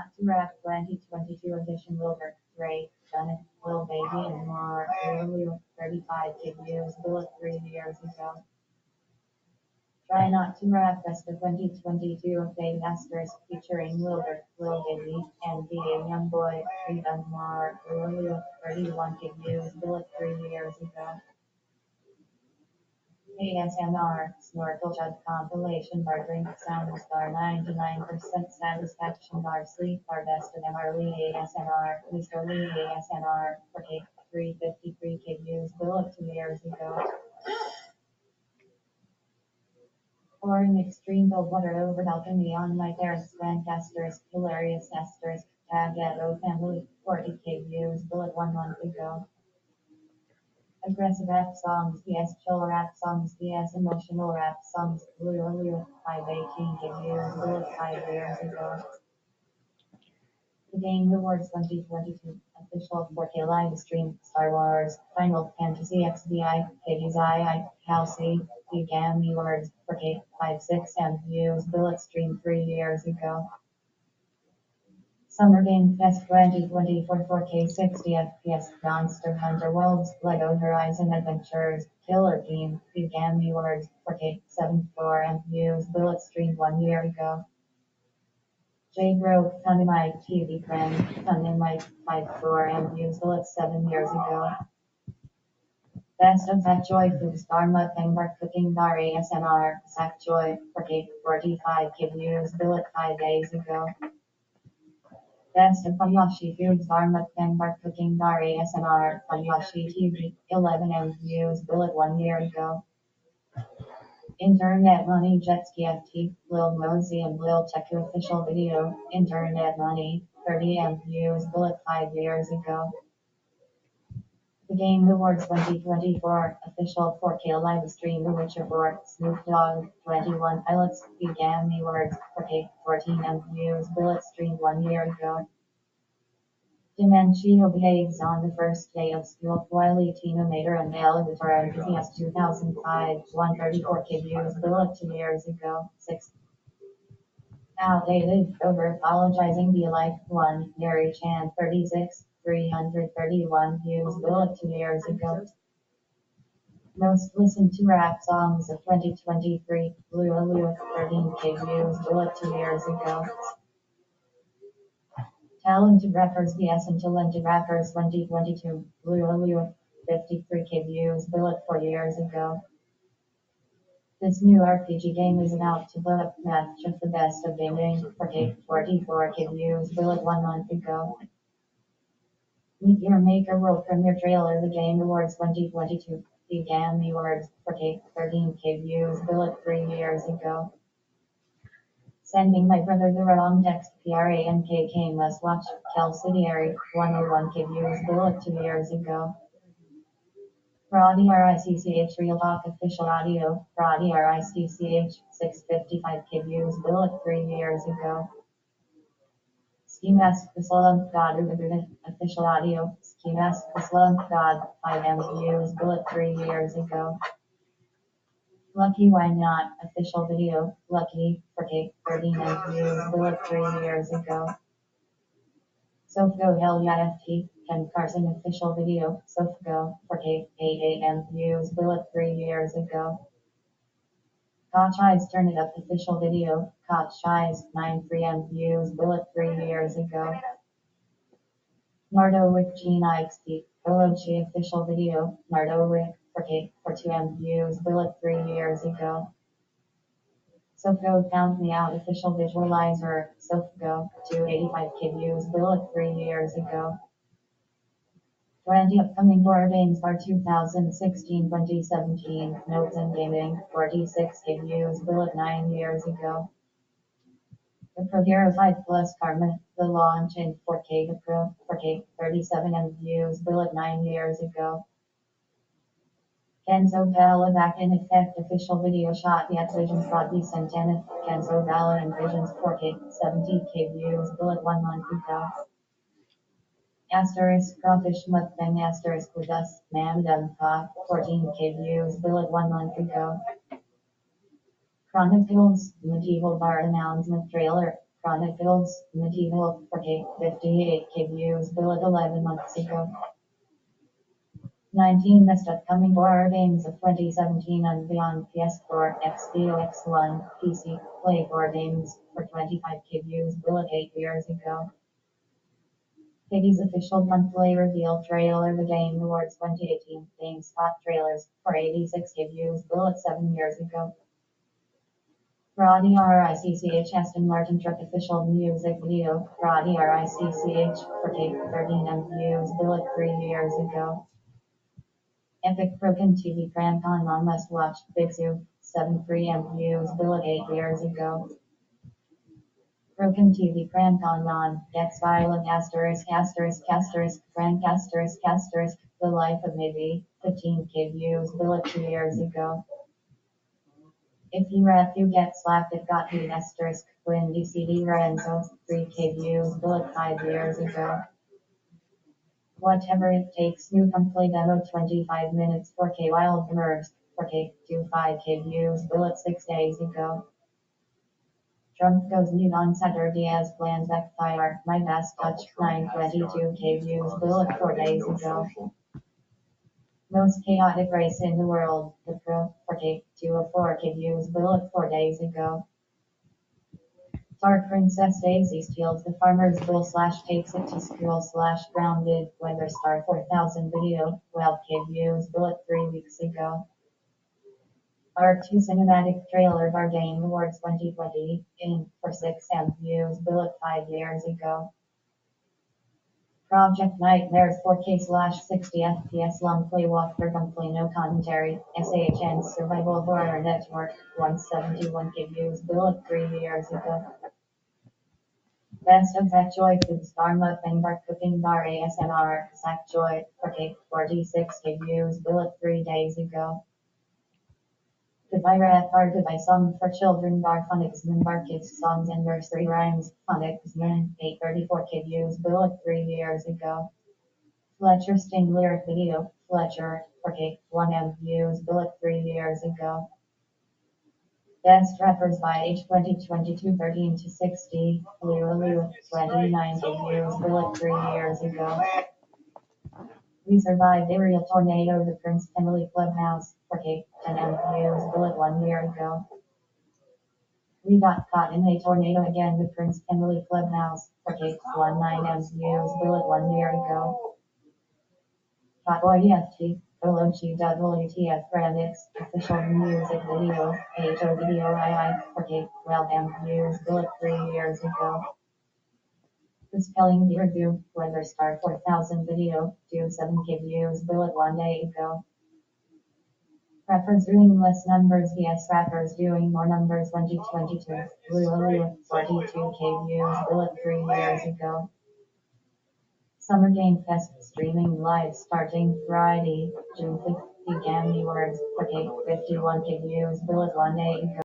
Not to Rap 2022 edition Wilbur, Ray, Janet, Lil Baby, and more. Lily with 35 kid views, Billet 3 years ago. Try Not to Rap Fest of 2022 of Dave Asterisk featuring Wilbur, Lil Baby, and the Young Boy, Reed and more. Lily with 31 kid views, Billet 3 years ago. ASMR, Snorkel Chud compilation bar drink sounds bar 99% satisfaction bar sleep bar best of MRLE ASMR, Mr. Lee ASMR, for 353 kid views below 2 years ago. Pouring extreme cold water over balcony on my terrace, grand asterisk, hilarious asterisk, tag ghetto family, 40k views below 1 month ago. Aggressive rap songs, yes, chill rap songs, yes, emotional rap songs, literally 518 views, bullet 5 years ago. The Game Awards 2022 official 4K live stream, Star Wars, Final Fantasy XVI, Katie's I, Halsey, the Game Awards 4K 5.6 and views, bullet stream 3 years ago. Summer Game Fest 2024 4K 60 FPS Monster Hunter Worlds Lego Horizon Adventures Killer Team began Awards 4K 74 and views bullet stream 1 year ago. J Grove Funny Mike TV Friend Funny Mike 54 and views bullet 7 years ago. Best of Fat Joy Food Star Mukbang Bar Cooking Bar ASMR Sack Joy 4K 45 views bullet 5 days ago. Best of Fanyashi Foods Bar Mukbang Bar Cooking Bar ASMR Fanyashi TV 11 and views bullet 1 year ago. Internet Money Jet Ski FT Lil Mosey and Lil Teku official video Internet Money 30 and views bullet 5 years ago. The Game Awards 2024 official 4K live stream The Witcher 4 Snoop Dogg 21 Pilots began Awards 4K 14 and views bullet stream 1 year ago. Dementia behaves on the first day of school. Wiley Tina Mater and male guitar enthusiast 2005 134 views bullet 2 years ago. 6. Outdated over apologizing be like 1 Mary Chan 36 331 views bullet 2 years ago. Most listened to rap songs of 2023 Blue 13k views bullet 2 years ago. Talented Rappers vs Talented Rappers 2022 Blue 53k views bullet 4 years ago. This new RPG game is about to blow up match of the best of gaming 44k views bullet 1 month ago. Meet Your Maker World Premiere Trailer The Game Awards 2022 The Game Awards 13k views bullet 3 years ago. Sending my brother the wrong text PRANKK must watch Calcidiary 101k views bullet 2 years ago. Roddy RICCH Real Talk Official Audio Roddy RICCH 655k views bullet 3 years ago. Ski Mask the Slump God Official Audio Ski Mask the Slump God 5M views bullet 3 years ago. Lucky Why Not official video Lucky 39 views bullet 3 years ago. Sofgo Hell Yeah FT Ken Carson official video Sofgo 8 AM views bullet 3 years ago. Koch Eyes Turn It Up official video Koch Eyes 9 3M views bullet 3 years ago. Nardo with Gene XP Olochi official video Nardo with 2M views bullet 3 years ago. Sofgo Count Me Out official visualizer Sofgo 285k views bullet 3 years ago. 20 upcoming board games are 2016-2017 Notes and Gaming 46k views bullet 9 years ago. The Pro Hero 5 Plus Karma the launch in 4K the Pro 4K 37 views bullet 9 years ago. Kenzo Bella back in effect official video shot the Visions Broadly Centennial Kenzo Bella and Visions 4K 70k views bullet 1 month ago. Asterisk Crawfish Mukbang Asterisk with us Mamdam Pop 14k views bullet 1 month ago. Chronicles Medieval Bar announcement trailer Chronicles, Medieval, 4K, 58K views, built 11 months ago. 19 best upcoming horror games of 2017 and beyond. PS4, Xbox One, PC, Play 4 games for 25K views, built 8 years ago. Piggy's official monthly reveal trailer, The Game Awards 2018, GameSpot trailers for 86K views, built 7 years ago. Roddy RICCH Aston Martin truck official music video. Roddy RICCH for 13M views, built 3 years ago. Epic Broken TV prank on Mom Must Watch Big Zoo, 7 3M views, built 8 years ago. Broken TV prank on Ron, X Violent prank The Life of Maybe, 15K views, built 2 years ago. If you rap, you get slapped. It got heat asterisk. Windy CD Renzo, 3K views, built 5 years ago. Whatever it takes, new complete demo, 25 minutes, 4K wild immersed, 4K, 5K views, built 6 days ago. Trump goes mute on Saturday as plans backfire. My Vast Touch, 922K views, built 4 days ago. Most chaotic race in the world, the Pro, 4K, 204K views, built 4 days ago. Dark Princess Daisy steals the farmer's bull / takes it to school / grounded. Weather Star 4000 video, 12K views, built 3 weeks ago. R2 cinematic trailer Bar Game Awards 2020, in for 6M views, built 5 years ago. Project Nightmares 4K / 60 FPS long play walkthrough gunplay no commentary. SHN Survival Horror Network 171K views, built 3 years ago. Best of Sackjoy Food Star Mukbang Bar Cooking Bar ASMR Sackjoy 4K 46K views, built 3 days ago. Goodbye Rap Bar Goodbye Song for Children Bar Phonicsman Bar Kids Songs and Nursery Rhymes Phonicsman 834K views, built 3 years ago. Fletcher Sting lyric video Fletcher 4K 1M views, built 3 years ago. Best rappers by age 2022 13 to 60. Lulu 29 views, built 3 years ago. We survived a real tornado. The Prince Emily Clubhouse 4K 10M views, built 1 year ago. We got caught in a tornado again. The Prince Emily Clubhouse 4K 19M views, built 1 year ago. Catboy EFT, Olochi WTF Remix, official music video, HO video II, 4K 12M views, built 3 years ago. The Spelling Bee review, Weather Star 4000 video, 27K views, built 1 day ago. Rappers doing less numbers vs rappers doing more numbers 2022. Lulu 42K views, built 3 years ago. Summer Game Fest streaming live starting Friday, June 5th. The Game Awards 4K 51K views, built 1 day ago.